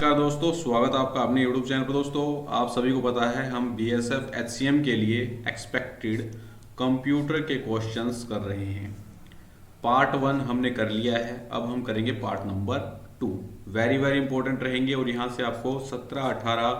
नमस्कार दोस्तों, स्वागत है आपका अपने YouTube चैनल पर। दोस्तों, आप सभी को पता है हम BSF HCM के लिए एक्सपेक्टेड कंप्यूटर के क्वेश्चंस कर रहे हैं। पार्ट 1 हमने कर लिया है, अब हम करेंगे part number 2। Very very important रहेंगे और यहाँ से आपको 17-18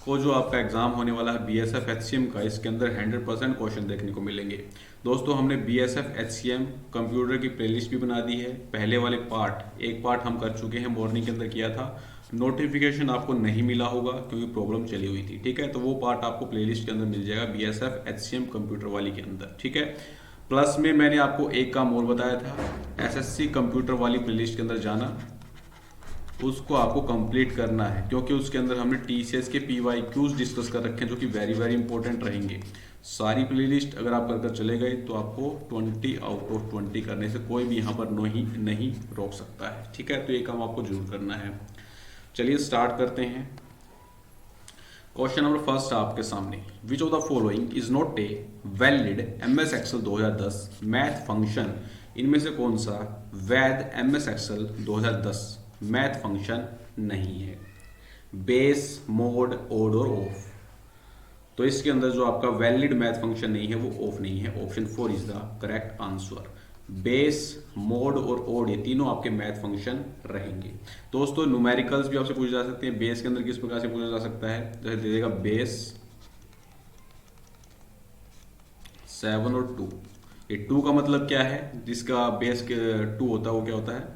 को जो आपका एग्जाम होने वाला है BSF HCM का, इसके अंदर 100% क्वेश्चन देखने को मिलेंगे। दोस्तों, हमने BSF HCM कंप्यूटर की प्लेलिस्ट भी बना दी है। पहले वाले एक पार्ट हम कर चुके हैं, मॉर्निंग के अंदर किया था। नोटिफिकेशन आपको नहीं मिला होगा क्योंकि प्रॉब्लम चली हुई थी, ठीक है। तो वो पार्ट आपको प्लेलिस्ट के अंदर मिल जाएगा BSF HCM कंप्यूटर वाली के अंदर, ठीक है। प्लस में मैंने आपको एक काम और बताया था, SSC कंप्यूटर वाली प्लेलिस्ट के अंदर जाना, उसको आपको कंप्लीट करना है क्योंकि उसके अंदर हमने TCS के PYQs डिस्कस कर रखे हैं जो कि वेरी वेरी इंपॉर्टेंट रहेंगे। सारी प्लेलिस्ट अगर आप कर चले गए तो आपको 20 आउट ऑफ 20 करने से कोई भी यहाँ पर नहीं रोक सकता है, ठीक है। तो ये काम आपको जरूर करना है। चलिए स्टार्ट करते हैं। क्वेश्चन नंबर फर्स्ट आपके सामने, which of the following is not a valid MS Excel 2010 math function. इनमें से कौन सा वैध MS एक्सेल 2010 मैथ फंक्शन नहीं है? बेस, मोड, ओड और ऑफ। तो इसके अंदर जो आपका वैलिड मैथ फंक्शन नहीं है वो ऑफ नहीं है। Option 4 is the correct answer. Base, mode और ओड ये तीनों आपके मैथ फंक्शन रहेंगे। दोस्तों, न्यूमेरिकल्स भी आपसे पूछे जा सकते हैं। बेस के अंदर किस प्रकार से पूछा जा सकता है, जैसे दे देगा बेस 7 और 2। ये 2 का मतलब क्या है, जिसका बेस के 2 होता है वो क्या होता है,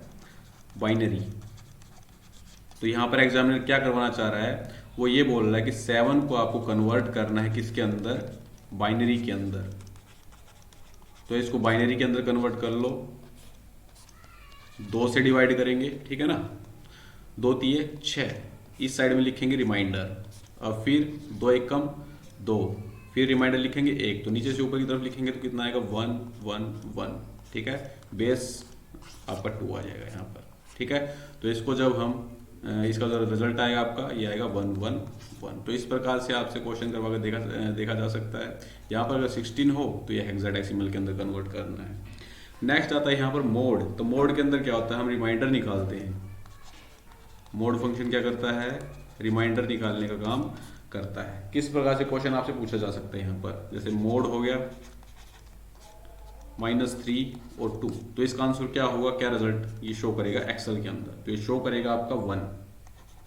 बाइनरी। तो यहां पर एग्जामिनर क्या करवाना चाह रहा है, वो ये बोल रहा है कि 7 को आपको कन्वर्ट करना है किसके अंदर, बाइनरी के अंदर। तो इसको बाइनरी के अंदर कन्वर्ट कर लो, 2 से डिवाइड करेंगे, ठीक है ना। 2 तिये 6, इस साइड में लिखेंगे रिमाइंडर, और फिर 2 एकम 2, फिर रिमाइंडर लिखेंगे 1, तो नीचे से ऊपर की तरफ लिखेंगे तो कितना आएगा 1 1 1, ठीक है। बेस आपका 2 आ जाएगा यहाँ पर, ठीक है। तो इसको जब हम इसका जो रिजल्ट आएगा आपका, ये आएगा 1 1 1। तो इस प्रकार से आपसे क्वेश्चन करवा कर देखा जा सकता है। यहाँ पर अगर 16 हो तो ये हेक्साडेसिमल के अंदर कन्वर्ट करना है। नेक्स्ट आता है यहाँ पर मोड। तो मोड के अंदर क्या होता है, हम रिमाइंडर निकालते हैं। मोड फंक्शन क्या करता है, रिमाइंडर निकालने का काम करता है। किस प्रकार से क्वेश्चन आपसे पूछा जा सकता है यहाँ पर, जैसे मोड हो गया -3 और 2, तो इसका आंसर क्या होगा, क्या रिजल्ट ये शो करेगा एक्सेल के अंदर, तो ये शो करेगा आपका 1,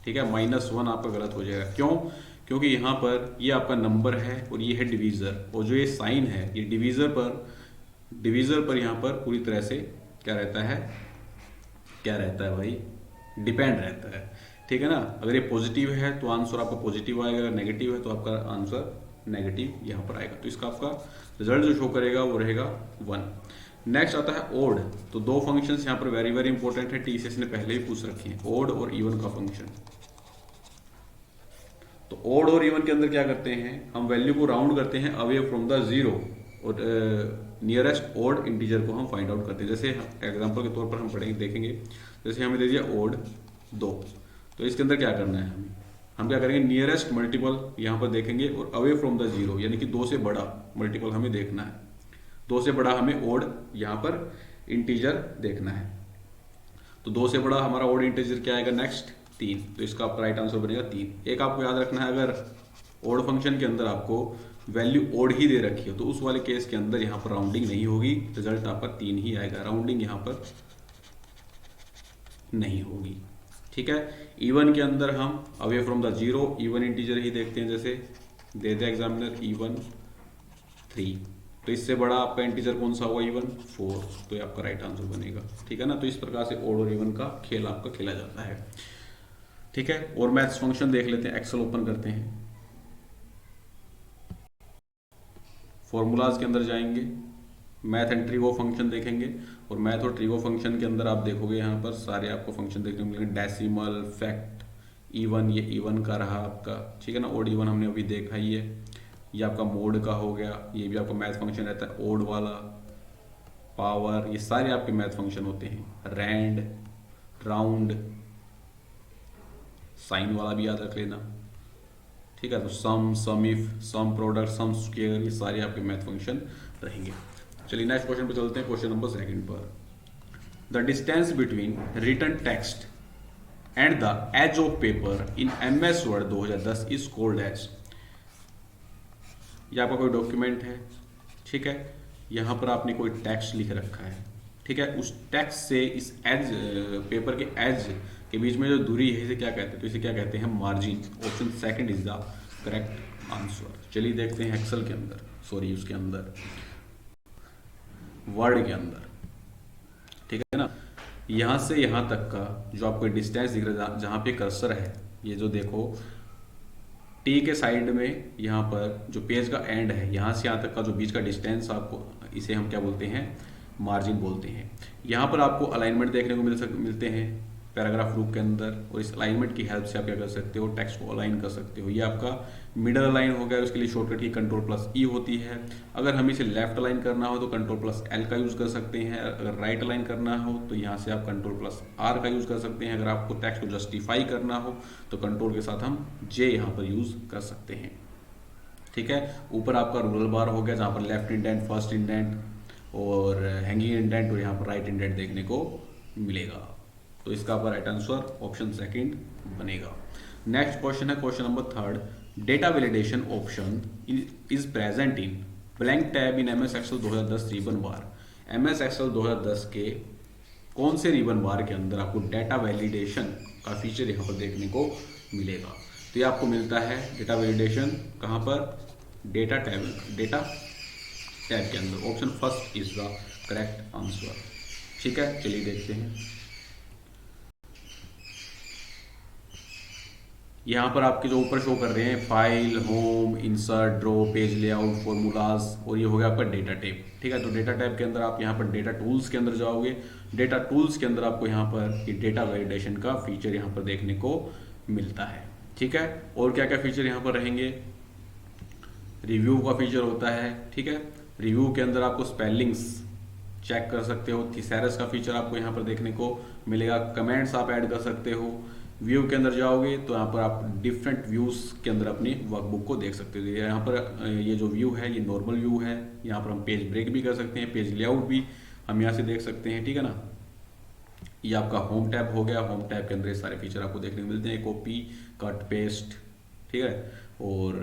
ठीक है। -1 आपका गलत हो जाएगा, क्यों? क्योंकि यहाँ पर ये आपका नंबर है और ये है डिवीजर, और जो ये साइन है ये डिवीजर पर यहाँ पर पूरी तरह से क्या रहता है, भाई, डिपेंड रहता है, ठीक है ना। अगर ये पॉजिटिव है तो आंसर आपका पॉजिटिव आएगा, अगर नेगेटिव है तो आपका आंसर नेगेटिव यहाँ पर आएगा। तो इसका आपका रिजल्ट जो शो करेगा वो रहेगा 1। नेक्स्ट आता है ओड। तो 2 फंक्शंस यहाँ पर वेरी वेरी इंपॉर्टेंट है, TCS ने पहले ही पूछ रखे हैं, ओड और इवन का फंक्शन। तो ओड और इवन के अंदर क्या करते हैं, हम वैल्यू को राउंड करते हैं अवे फ्रॉम द जीरो, और नियरेस्ट ओड इंटीजर को हम फाइंड आउट करते हैं। जैसे एग्जांपल के तौर पर हम पढ़ेंगे, देखेंगे, जैसे हमें दे दिया ओड 2, तो इसके अंदर क्या करना है हम क्या करेंगे, नियरेस्ट मल्टीपल यहाँ पर देखेंगे और अवे फ्रॉम द जीरो, यानी कि 2 से बड़ा मल्टीपल हमें देखना है। 2 से बड़ा हमें ओड यहाँ पर इंटीजर देखना है। तो 2 से बड़ा हमारा ओड इंटीजर क्या आएगा, नेक्स्ट 3। तो इसका आपका राइट आंसर बनेगा 3। एक आपको याद रखना है, अगर ओड फंक्शन के अंदर आपको वैल्यू ओड ही दे रखी हो तो उस वाले केस के अंदर यहाँ पर राउंडिंग नहीं होगी, रिजल्ट आपका 3 ही आएगा, राउंडिंग यहाँ पर नहीं होगी, ठीक है। इवन के अंदर हम away from the zero even integer ही देखते हैं, जैसे दे दे एग्जामिनर इवन 3, तो इससे बड़ा आपका इंटीजर कौन सा होगा, इवन 4, तो ये आपका राइट आंसर बनेगा, ठीक है ना। तो इस प्रकार से ओड और इवन का खेल आपका खेला जाता है, ठीक है। और मैथ्स फंक्शन देख लेते हैं, एक्सेल ओपन करते हैं, फॉर्मूलाज के अंदर जाएंगे, मैथ एंड ट्रीगो फंक्शन देखेंगे, और मैथ और ट्रीगो फंक्शन के अंदर आप देखोगे यहाँ पर सारे आपको फंक्शन देखने को मिलेंगे, डेसिमल, फैक्ट, इवन, ये इवन का रहा आपका, ठीक है ना। ओड इवन हमने अभी देखा ही है। ये आपका मोड का हो गया, ये भी आपका मैथ फंक्शन रहता है, ओड वाला, पावर, ये सारे आपके मैथ फंक्शन होते हैं। रैंड, राउंड, साइन वाला भी याद रख लेना, ठीक है। तो sum if, sum product, sum square, ये सारे आपके मैथ फंक्शन रहेंगे। चलिए नेक्स्ट क्वेश्चन पे चलते हैं, क्वेश्चन नंबर 2 पर। The distance between written text and the edge of paper in MS word 2010 is called edge. ये आपका कोई डॉक्यूमेंट है, ठीक है, यहाँ पर आपने कोई टेक्स्ट लिख रखा है, ठीक है, उस टेक्स्ट से इस एज पेपर के एज के बीच में जो दूरी है इसे क्या कहते हैं, तो इसे क्या कहते हैं, margin. Option second is the correct answer. चलिए देखते हैं एक्सेल के अंदर, सॉरी उसके अंदर, वर्ड के अंदर, ठीक है ना, यहाँ से यहाँ तक का जो आपको डिस्टेंस दिख रहा है, जहाँ पे कर्सर है, ये जो देखो टी के साइड में यहाँ पर जो पेज का एंड है, यहाँ से यहाँ तक का जो बीच का डिस्टेंस, आपको इसे हम क्या बोलते हैं, मार्जिन बोलते हैं। यहाँ पर आपको अलाइनमेंट देखने को मिलते हैं पैराग्राफ रूप के अंदर, और इस अलाइनमेंट की हेल्प से आप क्या कर सकते हो, टेक्स्ट को अलाइन कर सकते हो। ये आपका मिडल अलाइन हो गया, उसके लिए शॉर्टकट की Ctrl+E होती है। अगर हमें इसे लेफ्ट अलाइन करना हो तो Ctrl+L का यूज़ कर सकते हैं। अगर राइट अलाइन करना हो तो यहाँ से आप Ctrl+R का यूज़ कर सकते हैं। अगर आपको टेक्स्ट को जस्टिफाई करना हो तो कंट्रोल के साथ हम J यहाँ पर यूज़ कर सकते हैं, ठीक है। ऊपर आपका रूरल बार हो गया, जहाँ पर लेफ्ट इंडेंट, फर्स्ट इंडेंट और हैंगिंग इंडेंट, और यहाँ पर राइट इंडेंट देखने को मिलेगा। तो इसका आपका राइट आंसर ऑप्शन सेकंड बनेगा। नेक्स्ट क्वेश्चन है question number third. Data validation option is present in blank tab in MS Excel 2010 ribbon bar. MS Excel 2010 के कौन से रिबन बार के अंदर आपको डेटा वैलिडेशन का फीचर यहाँ पर देखने को मिलेगा। तो ये आपको मिलता है डेटा वैलिडेशन कहाँ पर, डेटा टैब के अंदर। Option first is the correct answer, ठीक है। चलिए देखते हैं, यहाँ पर आपके जो ऊपर शो कर रहे हैं file, home, insert, draw, page layout, formulas, और ये हो गया आपका डेटा टैब, ठीक है। तो डेटा टैब के अंदर आप यहाँ पर डेटा टूल्स के अंदर जाओगे। डेटा टूल्स के अंदर आपको यहाँ पर ये डेटा वैलिडेशन का फीचर यहाँ पर देखने को मिलता है, ठीक है। और क्या क्या फीचर यहाँ पर रहेंगे, रिव्यू का फीचर होता है, ठीक है। रिव्यू के अंदर आपको स्पेलिंग्स चेक कर सकते हो। थिसैरस का फीचर आपको यहाँ पर देखने को मिलेगा। कमेंट्स आप ऐड कर सकते हो। व्यू के अंदर जाओगे तो यहाँ पर आप डिफरेंट व्यूज के अंदर अपनी वर्कबुक को देख सकते हो। यहाँ पर ये जो व्यू है ये नॉर्मल व्यू है। यहाँ पर हम पेज ब्रेक भी कर सकते हैं, पेज लेआउट भी हम यहाँ से देख सकते हैं, ठीक है ना। ये आपका होम टैब हो गया। होम टैब के अंदर ये सारे फीचर आपको देखने को मिलते हैं, कॉपी, कट, पेस्ट, ठीक है। और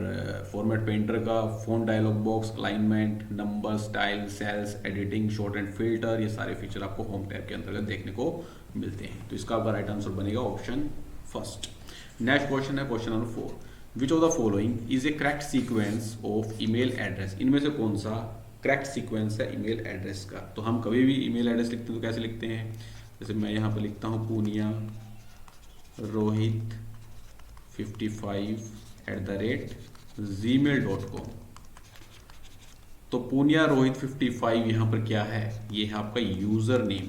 फॉर्मेट पेंटर का, font dialog box, alignment, number, style, cells, editing, sort and filter, ये सारे फीचर आपको होम टैब के अंतर्गत देखने को मिलते हैं। तो इसका आपका राइट आंसर बनेगा ऑप्शन फर्स्ट। नेक्स्ट क्वेश्चन है question number 4। Which of the following is A correct sequence of email address. इनमें से कौन सा करेक्ट सीक्वेंस है ईमेल एड्रेस का। तो हम कभी भी ईमेल एड्रेस लिखते हैं तो कैसे लिखते हैं, जैसे मैं यहाँ पर लिखता हूँ पूनिया रोहित 55@gmail.com। तो पूनिया रोहित 55 यहाँ पर क्या है, ये है आपका यूजर नेम,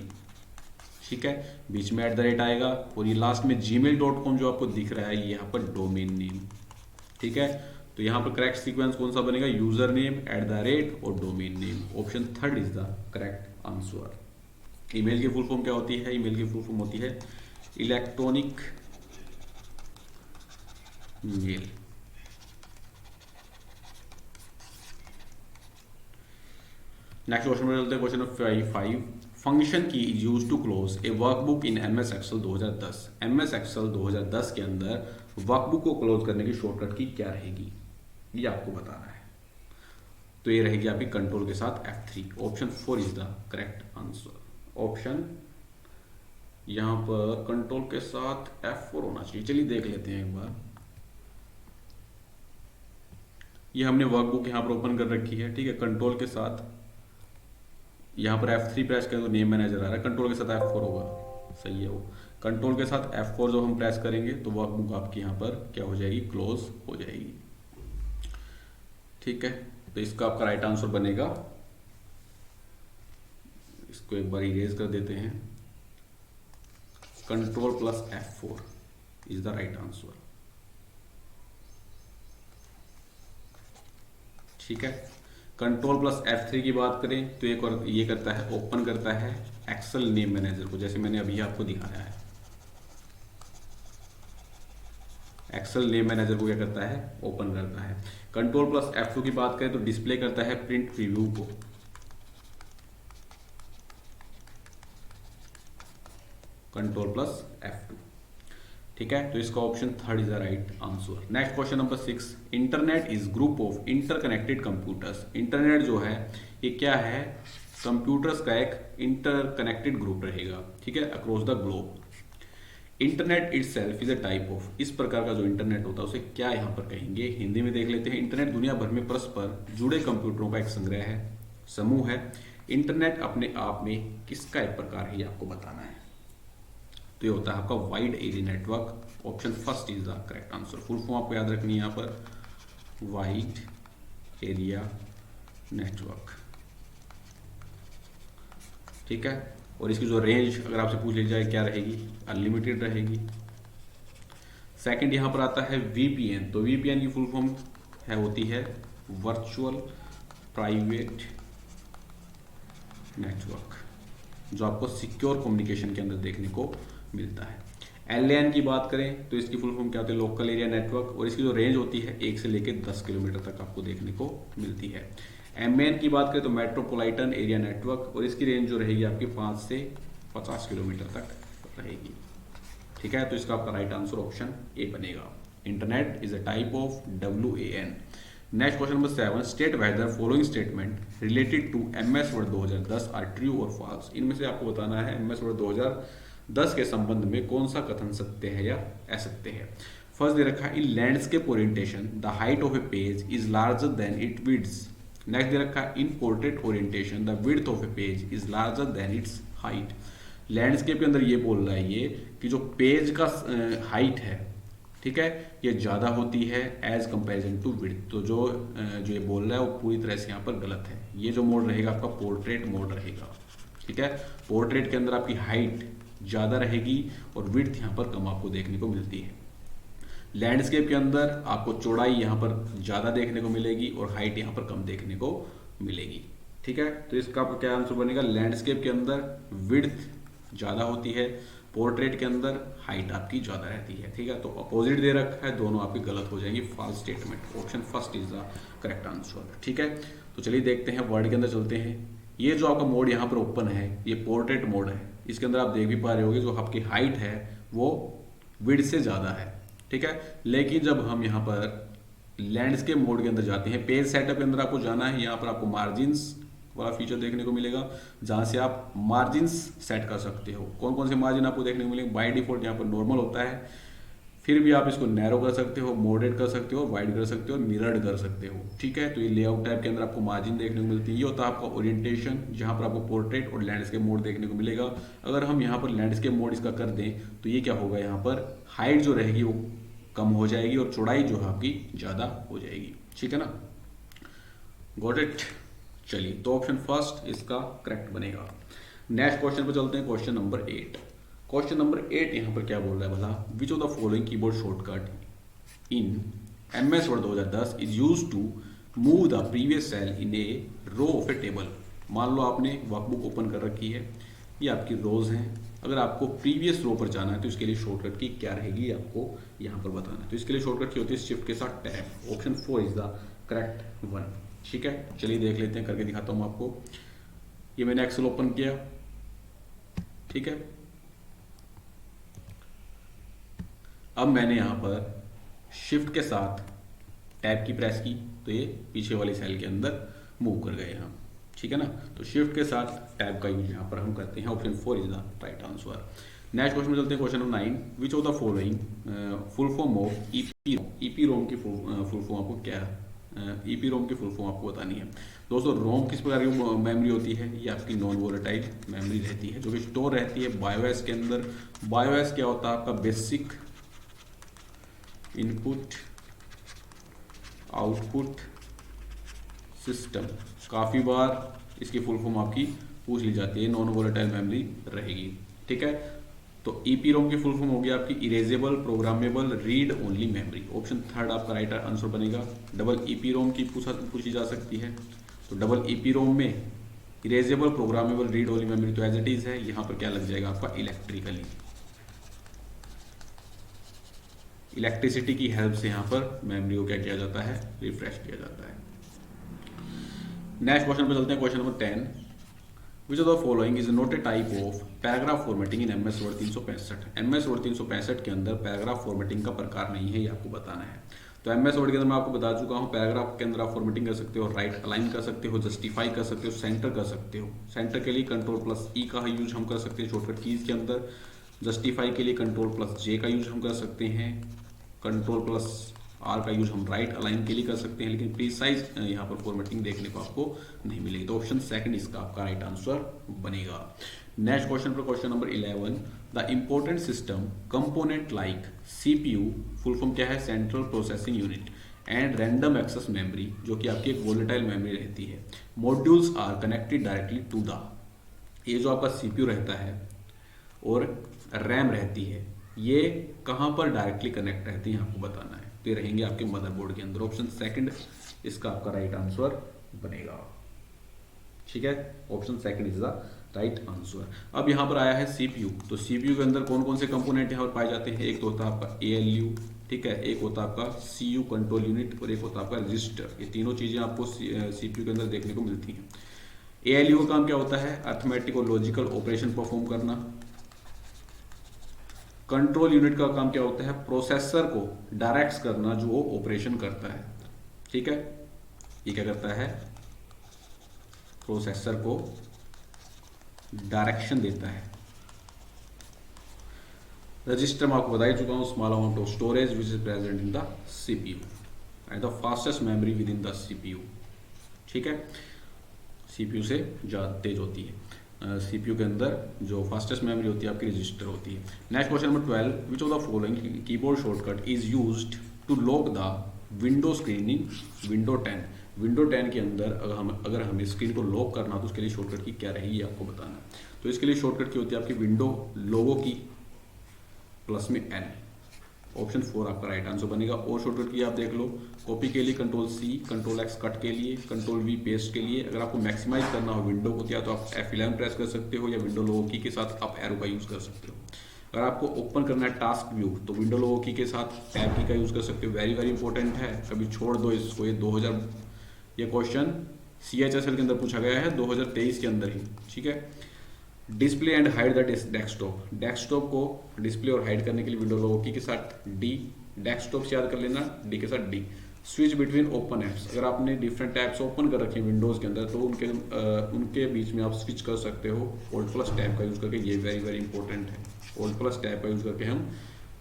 ठीक है। बीच में @ आएगा और ये लास्ट में gmail.com जो आपको दिख रहा है ये यहाँ पर डोमेन नेम, ठीक है। तो यहाँ पर करेक्ट सीक्वेंस कौन सा बनेगा, यूजर नेम, @ और domain name. Option third is the correct answer. Email की फुल फॉर्म क्या होती है, ईमेल की फुल फॉर्म होती है इलेक्ट्रॉनिक मेल। नेक्स्ट क्वेश्चन में चलते हैं, question number 5। Function key is use to close a workbook in MS Excel 2010। MS Excel 2010 के अंदर वर्कबुक को क्लोज करने की शॉर्टकट की क्या रहेगी, ये आपको बताना है। तो ये रहेगी आपकी कंट्रोल के साथ F3। Option 4 is the correct answer. Option यहां पर कंट्रोल के साथ F4 होना चाहिए। चलिए देख लेते हैं एक बार। ये हमने वर्कबुक यहां पर ओपन कर रखी है, ठीक है। कंट्रोल के साथ यहाँ पर F3 प्रेस करें तो नेम मैनेजर आ रहा है, कंट्रोल के साथ F4 होगा, सही है वो। कंट्रोल के साथ F4 जो हम प्रेस करेंगे तो वर्कबुक आपकी यहाँ पर क्या हो जाएगी, क्लोज हो जाएगी, ठीक है। तो इसका आपका राइट आंसर बनेगा, इसको एक बार इरेज कर देते हैं, Ctrl+F4 is the right answer, ठीक है। Ctrl+F3 की बात करें तो एक और ये करता है, ओपन करता है एक्सेल नेम मैनेजर को, जैसे मैंने अभी आपको दिखाया है। एक्सेल नेम मैनेजर को क्या करता है, ओपन करता है। Ctrl+F2 की बात करें तो डिस्प्ले करता है प्रिंट प्रीव्यू को। Ctrl+F2। ठीक है, तो इसका option third is the right answer. Next question number 6, internet is group of interconnected computers. Internet जो है ये क्या है, कंप्यूटर्स का एक इंटरकनेक्टेड ग्रुप रहेगा, ठीक है, across the globe. Internet itself is a type of, इस प्रकार का जो इंटरनेट होता है उसे क्या यहाँ पर कहेंगे, हिंदी में देख लेते हैं। इंटरनेट दुनिया भर में परस्पर जुड़े कंप्यूटरों का एक संग्रह है, समूह है। इंटरनेट अपने आप में किसका एक प्रकार है, ये आपको बताना है। तो ये होता है आपका wide area network. Option first is the correct answer. Full form आपको याद रखनी है यहाँ पर, वाइड एरिया नेटवर्क, ठीक है। और इसकी जो रेंज अगर आपसे पूछ ली जाए क्या रहेगी, अनलिमिटेड रहेगी। सेकंड यहाँ पर आता है वीपीएन। तो वीपीएन की फुल फॉर्म होती है वर्चुअल प्राइवेट नेटवर्क, जो आपको सिक्योर कम्युनिकेशन के अंदर देखने को मिलता है। एलएन की बात करें तो इसकी फुल फॉर्म क्या होती है, लोकल एरिया नेटवर्क, और इसकी जो रेंज होती है 1 से लेकर 10 किलोमीटर तक आपको देखने को मिलती है। एमएन की बात करें तो मेट्रोपॉलिटन एरिया नेटवर्क, और इसकी रेंज जो रहेगी आपकी 5 से 50 किलोमीटर तक रहेगी, ठीक है। तो इसका आपका राइट आंसर ऑप्शन ए बनेगा। Internet is a type of WAN। Next question number 7, state whether following statement related to MS word 2010 are true or false. इनमें से आपको बताना है MS वर्ड 2010 के संबंध में कौन सा कथन सत्य है या असत्य है। फर्स्ट दे रखा है, in landscape orientation the height of a page is larger than it width. Next दे रखा है, in portrait orientation the width of a page is larger than its height. Landscape के अंदर ये बोल रहा है ये कि जो पेज का हाइट है, ठीक है, ये ज्यादा होती है एज कंपैरिजन टू विड्थ। तो जो ये बोल रहा है वो पूरी तरह से यहाँ पर गलत है। ये जो मोड रहेगा आपका पोर्ट्रेट मोड रहेगा, ठीक है। पोर्ट्रेट के अंदर आपकी हाइट ज्यादा रहेगी और विड्थ यहाँ पर कम आपको देखने को मिलती है। लैंडस्केप के अंदर आपको चौड़ाई यहाँ पर ज्यादा देखने को मिलेगी और हाइट यहाँ पर कम देखने को मिलेगी, ठीक है। तो इसका आपका क्या आंसर बनेगा, लैंडस्केप के अंदर विड्थ ज्यादा होती है, पोर्ट्रेट के अंदर हाइट आपकी ज्यादा रहती है, ठीक है। तो अपोजिट दे रखा है, दोनों आपकी गलत हो जाएंगी, false statement. Option first is the correct answer, ठीक है। तो चलिए देखते हैं, वर्ड के अंदर चलते हैं। ये जो आपका मोड यहाँ पर ओपन है ये पोर्ट्रेट मोड है। इसके अंदर आप देख भी पा रहे होगे जो आपकी हाइट है वो विड्थ से ज्यादा है, ठीक है। लेकिन जब हम यहाँ पर लैंडस्केप मोड के अंदर जाते हैं, पेज सेटअप के अंदर आपको जाना है, यहाँ पर आपको मार्जिन्स वाला फीचर देखने को मिलेगा, जहां से आप मार्जिन्स सेट कर सकते हो। कौन कौन से मार्जिन आपको देखने को मिलेंगे, बाय डिफॉल्ट यहाँ पर नॉर्मल होता है, फिर भी आप इसको नैरो कर सकते हो, मॉडरेट कर सकते हो, वाइड कर सकते हो, मिरर्ड कर सकते हो, ठीक है। तो ये लेआउट टाइप के अंदर आपको मार्जिन देखने को मिलती है। ये होता है आपका ओरिएंटेशन, जहां पर आपको पोर्ट्रेट और लैंडस्केप मोड देखने को मिलेगा। अगर हम यहाँ पर लैंडस्केप मोड इसका कर दें तो ये क्या होगा, यहाँ पर हाइट जो रहेगी वो कम हो जाएगी और चौड़ाई जो है आपकी ज्यादा हो जाएगी, ठीक है ना। Got it. चलिए, तो ऑप्शन फर्स्ट इसका करेक्ट बनेगा। नेक्स्ट क्वेश्चन पर चलते हैं, क्वेश्चन नंबर 8। क्वेश्चन नंबर 8 यहाँ पर क्या बोल रहा है भला, which of the following keyboard shortcut in MS word 2010 is used to move the previous cell in a row of a table. मान लो आपने वर्कबुक ओपन कर रखी है, ये आपकी रोज हैं। अगर आपको प्रीवियस रो पर जाना है तो इसके लिए शॉर्टकट की क्या रहेगी आपको यहाँ पर बताना है। तो इसके लिए शॉर्टकट की होती है शिफ्ट के साथ tab. Option 4 is the correct one, ठीक है। चलिए देख लेते हैं, करके दिखाता हूं आपको। ये मैंने एक्सेल ओपन किया, ठीक है। अब मैंने यहां पर शिफ्ट के साथ टैब की प्रेस की तो ये पीछे वाली सेल के अंदर मूव कर गए हम, ठीक है ना। तो शिफ्ट के साथ टैब का यूज यहां पर हम करते हैं। Option 4 is the right answer. Next question में चलते हैं, question number 9। Which of the following full form of EPROM की फुल फॉर्म आपको क्या है, EPROM की फुल फॉर्म आपको बतानी है। दोस्तों, रोम किस प्रकार की मेमोरी होती है, ये आपकी नॉन वोलेटाइल मेमोरी रहती है जो कि स्टोर रहती है बायोएस के अंदर। बायोएस क्या होता है, आपका बेसिक इनपुट आउटपुट सिस्टम। काफी बार इसकी फुल फॉर्म आपकी पूछ ली जाती है, नॉन वोलेटाइल मेमोरी रहेगी, ठीक है। तो EPROM की फुल फॉर्म होगी आपकी erasable programmable read only memory. Option third आपका राइट आंसर बनेगा। डबल EPROM की पूछी जा सकती है, तो डबल EPROM में erasable programmable read only memory तो एज इट इज है। यहाँ पर क्या लग जाएगा आपका, इलेक्ट्रिकली, इलेक्ट्रिसिटी की हेल्प से यहाँ पर मेमोरी को क्या किया जाता है, रिफ्रेश किया जाता है। नेक्स्ट क्वेश्चन पर चलते हैं, question number 10। Which of the following is not A type of paragraph formatting in MS word 365। MS word 365 के अंदर पैराग्राफ फॉर्मेटिंग का प्रकार नहीं है, ये आपको बताना है। तो एमएस वर्ड के अंदर मैं आपको बता चुका हूँ, पैराग्राफ के अंदर आप फॉर्मेटिंग कर सकते हो, राइट अलाइन कर सकते हो, जस्टिफाई कर सकते हो, सेंटर कर सकते हो। सेंटर के लिए कंट्रोल+E का यूज हम कर सकते हैं शॉर्टकट कीज के अंदर। जस्टिफाई के लिए कंट्रोल+J का यूज हम कर सकते हैं। कंट्रोल+R का यूज हम राइट अलाइन के लिए कर सकते हैं, लेकिन प्रीसाइज यहाँ पर फॉर्मेटिंग देखने को आपको नहीं मिलेगी। तो ऑप्शन सेकंड इसका आपका राइट आंसर बनेगा। नेक्स्ट क्वेश्चन पर question number 11, the important system component like CPU, full form क्या है, central processing unit, and random access memory, जो कि आपकी एक वोलेटाइल मेमोरी रहती है, modules are connected directly to the, ये जो आपका CPU रहता है और रैम रहती है, ये कहाँ पर डायरेक्टली कनेक्ट रहती है आपको बताना है। तो ये रहेंगे आपके मदरबोर्ड के अंदर। ऑप्शन सेकंड इसका आपका राइट आंसर बनेगा। ठीक है, option second is the right answer. अब यहाँ पर आया है CPU, तो CPU के अंदर कौन कौन से कंपोनेंट यहाँ पर पाए जाते हैं। एक तो होता है आपका ALU, ठीक है, एक होता है आपका CU कंट्रोल यूनिट, और एक होता है आपका रजिस्टर। ये तीनों चीजें आपको CPU के अंदर देखने को मिलती हैं। ALU का काम क्या होता है, अर्थमेटिक और लॉजिकल ऑपरेशन परफॉर्म करना। कंट्रोल यूनिट का काम क्या होता है, प्रोसेसर को डायरेक्ट करना जो वो ऑपरेशन करता है। ठीक है, ये क्या करता है, प्रोसेसर को डायरेक्शन देता है। रजिस्टर मैं आपको बता ही चुका हूं, small amount of storage which is present in the CPU and the fastest memory with in the CPU। ठीक है, CPU से ज़्यादा तेज होती है। CPU के अंदर जो फास्टेस्ट मेमोरी होती है आपकी रजिस्टर होती है। Next question number 12, which of the following keyboard shortcut is used to lock the window screen in window 10। Window 10 के अंदर अगर हमें स्क्रीन को लॉक करना तो उसके लिए शॉर्टकट की क्या रहेगी आपको बताना है। तो इसके लिए शॉर्टकट की होती है आपकी विंडो लोगो की प्लस में N। ऑप्शन 4 आपका राइट आंसर बनेगा। और शॉर्टकट की आप देख लो, कॉपी के लिए Ctrl+C, Ctrl+X कट के लिए, Ctrl+V पेस्ट के लिए। अगर आपको मैक्सिमाइज करना हो विंडो को, या तो आप F11 प्रेस कर सकते हो, या विंडो लोगो की के साथ आप एरो का यूज कर सकते हो। अगर आपको ओपन करना है टास्क व्यू तो विंडो लोगो की के साथ टैब की का यूज कर सकते हो। वेरी वेरी इंपॉर्टेंट है, कभी छोड़ दो इसको। ये 2000 ये क्वेश्चन CHSL के अंदर पूछा गया है 2023 के अंदर ही। ठीक है, display and hide the desktop. Desktop को डिस्प्ले और हाइड करने के लिए विंडो लोगो की के साथ D, डेस्कटॉप से याद कर लेना, D के साथ D। Switch between open apps, अगर आपने डिफरेंट ऐप्स ओपन कर रखे हैं विंडोज के अंदर तो उनके बीच में आप स्विच कर सकते हो Alt+ टैब का यूज करके। ये वेरी वेरी इंपॉर्टेंट है, Alt+ टैब का यूज करके हम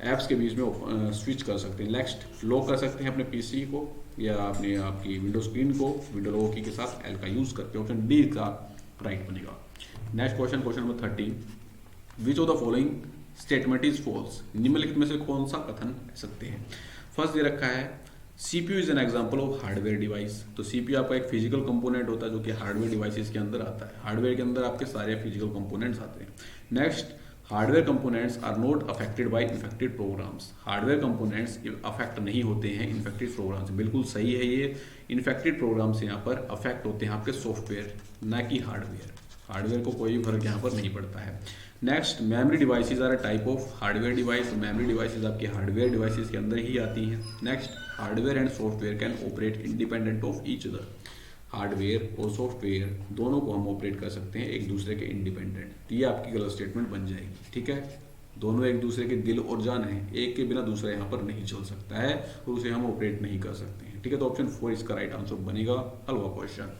ऐप्स के बीच में स्विच कर सकते हैं। नेक्स्ट, लॉक कर सकते हैं अपने PC को या अपने आपकी विंडो स्क्रीन को विंडो लोगो की के साथ L का यूज करके। ऑप्शन D का राइट बनेगा। Next question, question number 13, which of the following statement is false. निम्नलिखित में से कौन सा कथन सकते हैं। फर्स्ट दे रखा है CPU is an example of hardware device. तो CPU आपका एक फिजिकल कंपोनेंट होता है जो कि हार्डवेयर डिवाइसेस के अंदर आता है। हार्डवेयर के अंदर आपके सारे फिजिकल कंपोनेंट्स आते हैं। Next, hardware components are not affected by infected programs. Hardware components affect नहीं होते हैं इन्फेक्टेड प्रोग्राम से। बिल्कुल सही है, ये इन्फेक्टेड प्रोग्राम से यहाँ पर अफेक्ट होते हैं आपके सॉफ्टवेयर, ना कि हार्डवेयर। हार्डवेयर को कोई फर्क यहाँ पर नहीं पड़ता है। Next, memory devices are a type of hardware device. Memory devices आपके हार्डवेयर डिवाइसेस के अंदर ही आती हैं। Next, hardware and software can operate independent of each other. Hardware और सॉफ्टवेयर दोनों को हम ऑपरेट कर सकते हैं एक दूसरे के इंडिपेंडेंट। तो ये आपकी गलत स्टेटमेंट बन जाएगी। ठीक है, दोनों एक दूसरे के दिल और जान है, एक के बिना दूसरा यहाँ पर नहीं चल सकता है और उसे हम ऑपरेट नहीं कर सकते हैं। ठीक है, तो ऑप्शन 4 इसका राइट आंसर बनेगा। हलवा question.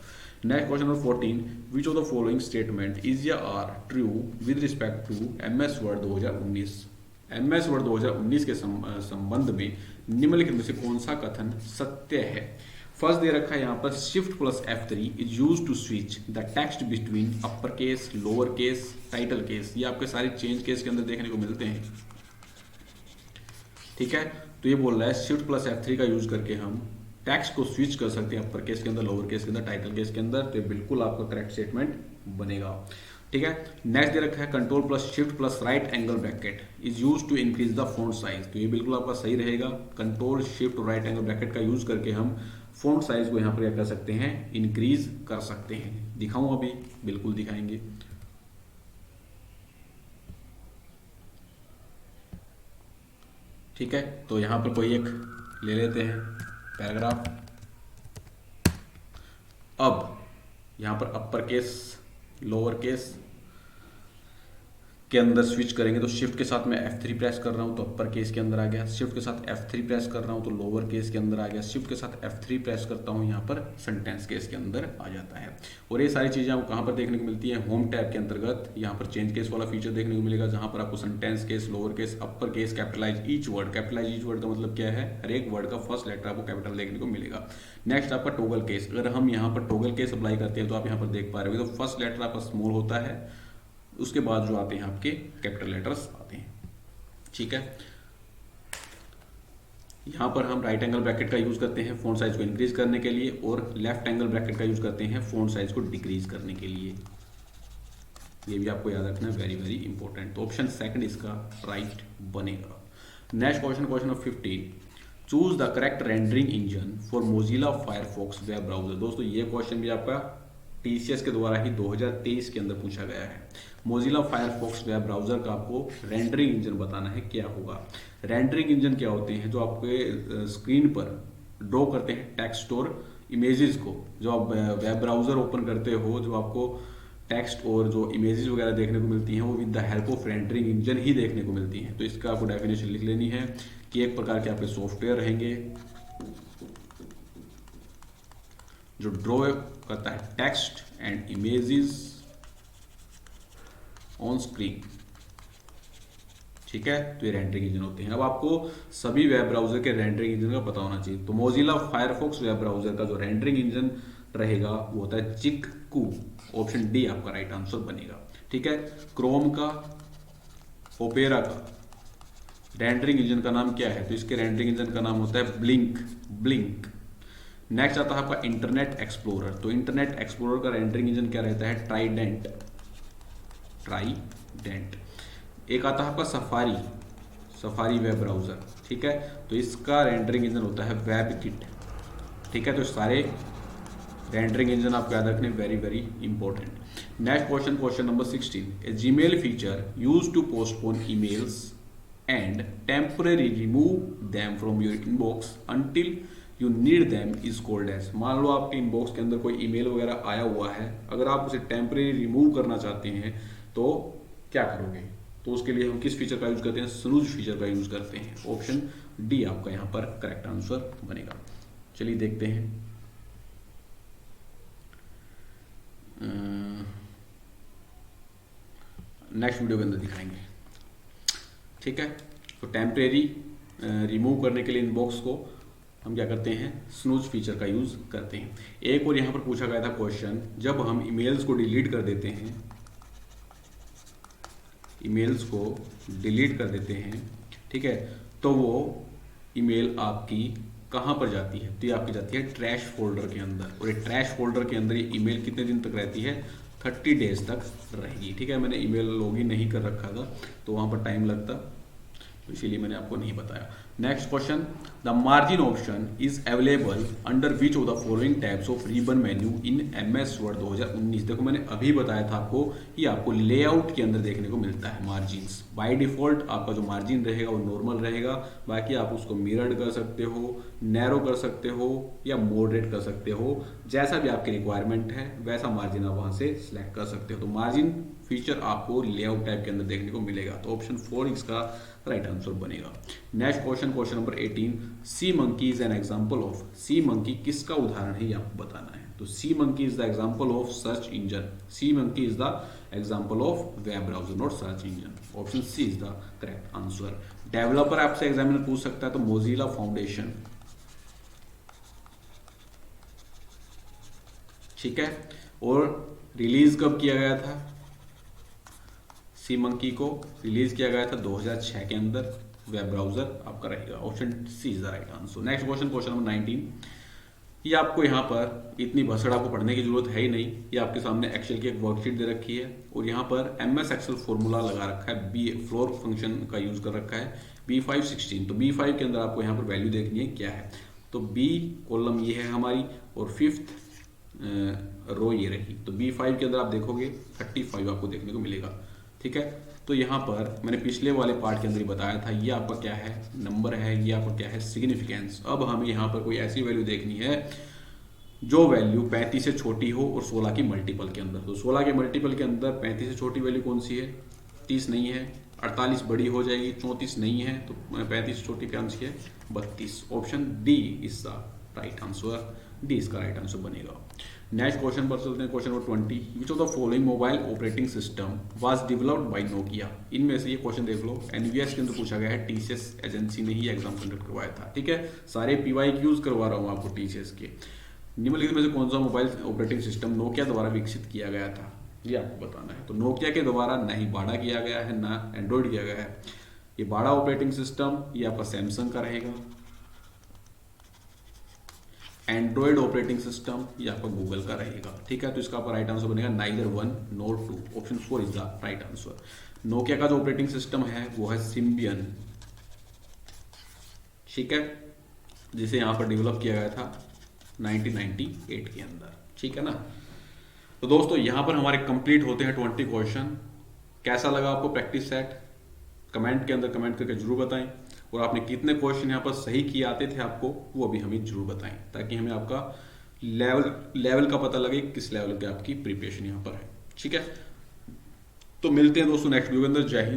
Next question number 14, which of the following statement is या are true with respect to MS word 2019। MS word 2019 के संबंध में निम्नलिखित में से कौन सा कथन सत्य है। फर्स्ट दे रखा है यहाँ पर Shift+F3 is use to switch the text between upper case, lower case, title case. ये आपके सारे चेंज केस के अंदर देखने को मिलते हैं। ठीक है, तो ये बोल रहा है Shift+F3 का यूज करके हम टेक्स्ट को स्विच कर सकते हैं अपर केस के अंदर, लोअर केस के अंदर, टाइटल केस के अंदर। तो ये बिल्कुल आपका करेक्ट स्टेटमेंट बनेगा। ठीक है, नेक्स्ट दे रखा है Ctrl+Shift+right angle bracket is use to increase the font size. तो ये बिल्कुल आपका सही रहेगा। Ctrl+Shift+right एंगल ब्रैकेट का यूज करके हम फॉन्ट साइज को यहाँ पर क्या कर सकते हैं, इंक्रीज कर सकते हैं। दिखाऊं अभी, बिल्कुल दिखाएंगे। ठीक है, तो यहाँ पर कोई एक ले लेते हैं पैराग्राफ। अब यहाँ पर अपर केस लोअर केस के अंदर स्विच करेंगे तो शिफ्ट के साथ मैं F3 प्रेस कर रहा हूँ तो अपर केस के अंदर आ गया, शिफ्ट के साथ F3 प्रेस कर रहा हूँ तो लोअर केस के अंदर आ गया, शिफ्ट के साथ F3 प्रेस करता हूँ यहाँ पर सेंटेंस केस के अंदर आ जाता है। और ये सारी चीज़ें आपको कहाँ पर देखने को मिलती है, होम टैब के अंतर्गत यहाँ पर चेंज केस वाला फीचर देखने को मिलेगा, जहाँ पर आपको sentence case, lower case, upper case, capitalize each word. Capitalize each word का मतलब क्या है, हर एक वर्ड का फर्स्ट लेटर आपको कैपिटल देखने को मिलेगा। नेक्स्ट आपका टोगल केस, अगर हम यहाँ पर टोगल केस अप्लाई करते हैं तो आप यहाँ पर देख पा रहे हो तो फर्स्ट लेटर आपका स्मॉल होता है, उसके बाद जो आते हैं आपके कैपिटल लेटर्स आते हैं। ठीक है, यहां पर हम राइट एंगल ब्रैकेट का यूज करते हैं फॉन्ट साइज को इंक्रीज करने के लिए और लेफ्ट एंगल ब्रैकेट का यूज करते हैं फॉन्ट साइज को डिक्रीज करने के लिए। ये भी आपको याद रखना है, वेरी वेरी इंपॉर्टेंट। तो ऑप्शन सेकंड इसका राइट बनेगा। Next question, question number 15, choose the correct rendering engine for Mozilla Firefox web browser. दोस्तों ये क्वेश्चन भी आपका TCS के द्वारा ही 2023 के अंदर पूछा गया है। मोजिला फायरफॉक्स वेब ब्राउजर का आपको रेंडरिंग इंजन बताना है क्या होगा। रेंडरिंग इंजन क्या होते हैं, जो आपके स्क्रीन पर ड्रॉ करते हैं टेक्स्ट और इमेजेस को। जो आप वेब ब्राउजर ओपन करते हो, जो आपको टेक्स्ट और जो इमेजेस वगैरह देखने को मिलती हैं वो with the help of rendering engine ही देखने को मिलती हैं। तो इसका आपको डेफिनेशन लिख लेनी है कि एक प्रकार के आपके सॉफ्टवेयर रहेंगे जो ड्रॉ करता है text and images on screen. ठीक है, तो ये रेंडरिंग इंजन होते हैं। अब आपको सभी वेब ब्राउजर के रेंडरिंग इंजन का पता होना चाहिए। तो मोजिला फायरफॉक्स वेब ब्राउजर का जो रेंडरिंग इंजन रहेगा वो होता है चिक्कू। ऑप्शन डी आपका राइट आंसर बनेगा। ठीक है, क्रोम का, ओपेरा का रेंडरिंग इंजन का नाम क्या है, तो इसके रेंडरिंग इंजन का नाम होता है ब्लिंक। नेक्स्ट आता है आपका इंटरनेट एक्सप्लोरर। तो इंटरनेट एक्सप्लोरर का रेंडरिंग इंजन क्या रहता है, ट्राइडेंट। एक आता है आपका सफारी वेब ब्राउजर। ठीक है, तो इसका रेंडरिंग इंजन होता है वेबकिट। ठीक है, तो सारे रेंडरिंग इंजन आपको याद रखने, very very important. Next question, question number 16, a Gmail feature use to postpone emails and temporary remove them from your inbox until you need them is called as. मान लो आपके इनबॉक्स के अंदर कोई email वगैरह आया हुआ है, अगर आप उसे टेम्परेरी रिमूव करना चाहते हैं तो क्या करोगे, तो उसके लिए हम किस फीचर का यूज करते हैं, स्नूज फीचर का यूज करते हैं। ऑप्शन डी आपका यहां पर करेक्ट आंसर बनेगा। चलिए देखते हैं, नेक्स्ट वीडियो के अंदर दिखाएंगे। ठीक है, तो टेम्परेरी रिमूव करने के लिए इनबॉक्स को हम क्या करते हैं, स्नूज फीचर का यूज करते हैं। एक और यहां पर पूछा गया था क्वेश्चन, जब हम ईमेल्स को डिलीट कर देते हैं, ठीक है, तो वो ईमेल आपकी कहां पर जाती है, तो ये आपकी जाती है ट्रैश फोल्डर के अंदर। और ये ट्रैश फोल्डर के अंदर ये ईमेल कितने दिन तक रहती है, 30 डेज तक रहेगी। ठीक है, मैंने ईमेल लॉगिन नहीं कर रखा था तो वहां पर टाइम लगता, तो इसीलिए मैंने आपको नहीं बताया। Next question, the margin option is available under which of the following tabs of ribbon menu in MS word 2019। देखो मैंने अभी बताया था आपको, ये आपको लेआउट के अंदर देखने को मिलता है मार्जिन्स। बाय डिफॉल्ट आपका जो मार्जिन रहेगा वो नॉर्मल रहेगा, बाकी आप उसको मिरर्ड कर सकते हो, नैरो कर सकते हो या मॉडरेट कर सकते हो, जैसा भी आपकी रिक्वायरमेंट है वैसा मार्जिन आप वहां से सिलेक्ट कर सकते हो। तो मार्जिन फीचर आपको लेआउट टाइप के अंदर देखने को मिलेगा, तो ऑप्शन 4 इसका राइट आंसर बनेगा। Next question, question number 18, SeaMonkey is an example of. SeaMonkey किसका उदाहरण है ये आपको बताना है। तो SeaMonkey is the example of search engine. SeaMonkey is the example of web browser, not search engine. Option C is the correct answer. Developer आपसे examiner पूछ सकता है, तो मोजिला फाउंडेशन। ठीक है, और रिलीज कब किया गया था, सी मंकी को रिलीज किया गया था 2006 के अंदर। वेब ब्राउजर आपका रहेगा, option C is the right answer. Next question, question number 19, ये आपको यहाँ पर इतनी भसड़ आपको पढ़ने की जरूरत है ही नहीं, ये आपके सामने एक्सेल की एक वर्कशीट दे रखी है और यहाँ पर MS एक्सेल फॉर्मूला लगा रखा है, बी फ्लोर फंक्शन का यूज कर रखा है, B516। तो B5 के अंदर आपको यहाँ पर वैल्यू देखनी है क्या है, तो B कॉलम ये है हमारी और 5th रो ये रही। तो B5 के अंदर आप देखोगे 35 आपको देखने को मिलेगा। ठीक है, तो यहाँ पर मैंने पिछले वाले पार्ट के अंदर ही बताया था, ये आपका क्या है, नंबर है, ये आपका क्या है, सिग्निफिकेंस। अब हमें यहाँ पर कोई ऐसी वैल्यू देखनी है जो वैल्यू 35 से छोटी हो और 16 की मल्टीपल के अंदर। तो 16 के मल्टीपल के अंदर 35 से छोटी वैल्यू कौन सी है? 30 नहीं है। 48 बड़ी हो जाएगी, 34 नहीं है, तो 35 से छोटी कौन सी है? 32। Option D is the right answer. D इसका राइट आंसर बनेगा। नेक्स्ट क्वेश्चन पर चलते हैं, question number 20। Which of the following mobile operating system was developed by Nokia? इनमें से ये क्वेश्चन देख लो, एनवीएस के अंदर पूछा गया है, टीसीएस एजेंसी ने ही एग्जाम कंडक्ट करवाया था। ठीक है, सारे पीवाईक्यूज करवा रहा हूँ आपको टीसीएस के। निम्नलिखित में से कौन सा मोबाइल ऑपरेटिंग सिस्टम नोकिया द्वारा विकसित किया गया था, ये आपको बताना है। तो नोकिया के द्वारा ना ही बाड़ा किया गया है, ना एंड्रॉइड किया गया है। ये बाड़ा ऑपरेटिंग सिस्टम ये आपका सैमसंग का रहेगा। एंड्रॉइड ऑपरेटिंग सिस्टम ये आपका गूगल का रहेगा। ठीक है, तो इसका आपका राइट आंसर बनेगा neither 1 nor 2। Option 4 is the right answer. Nokia का जो ऑपरेटिंग सिस्टम है वो है सिम्बियन। ठीक है, जिसे यहां पर डेवलप किया गया था 1998 के अंदर। ठीक है ना। तो दोस्तों यहां पर हमारे कंप्लीट होते हैं 20 क्वेश्चन। कैसा लगा आपको प्रैक्टिस सेट? कमेंट के अंदर कमेंट करके जरूर बताएं। और आपने कितने क्वेश्चन यहाँ पर सही किए आते थे आपको, वो भी हमें जरूर बताएं, ताकि हमें आपका लेवल का पता लगे किस लेवल की आपकी प्रिपरेशन यहाँ पर है। ठीक है, तो मिलते हैं दोस्तों नेक्स्ट वीडियो के अंदर। जय हिंद।